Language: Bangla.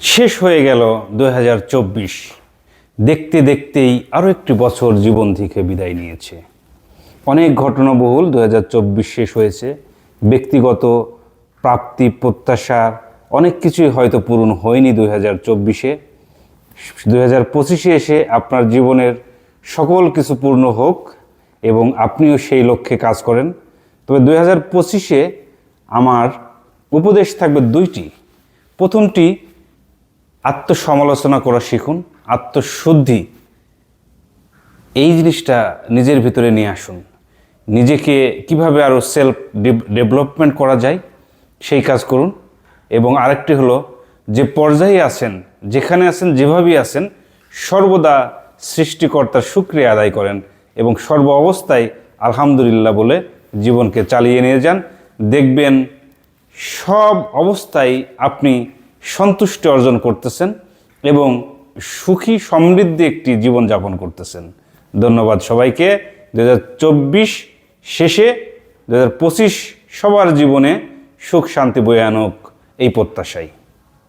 শেষ হয়ে গেল 2024। দেখতে দেখতেই আরও একটি বছর জীবন থেকে বিদায় নিয়েছে। অনেক ঘটনাবহুল 2024 শেষ হয়েছে। ব্যক্তিগত প্রাপ্তি, প্রত্যাশা অনেক কিছুই হয়তো পূরণ হয়নি 2024-এ। 2025-এ এসে আপনার জীবনের সকল কিছু পূর্ণ হোক এবং আপনিও সেই লক্ষ্যে কাজ করেন। তবে 2025-এ আমার উপদেশ থাকবে দুইটি। প্রথমটি, আত্মসমালোচনা করা শিখুন। আত্মশুদ্ধি এই জিনিসটা নিজের ভিতরে নিয়ে আসুন। নিজেকে কিভাবে আরও সেলফ ডেভেলপমেন্ট করা যায় সেই কাজ করুন। এবং আরেকটি হলো, যে পর্যায়ে আছেন, যেখানে আছেন, যেভাবেই আছেন, সর্বদা সৃষ্টিকর্তার শুকরিয়া আদায় করেন এবং সর্ব অবস্থায় আলহামদুলিল্লাহ বলে জীবনকে চালিয়ে নিয়ে যান। দেখবেন সব অবস্থায় আপনি সন্তুষ্টি অর্জন করতেছেন এবং সুখী সমৃদ্ধি একটি জীবনযাপন করতেছেন। ধন্যবাদ সবাইকে। 2024 শেষে 2025 সবার জীবনে সুখ শান্তি বয়ে আনুক এই প্রত্যাশায়।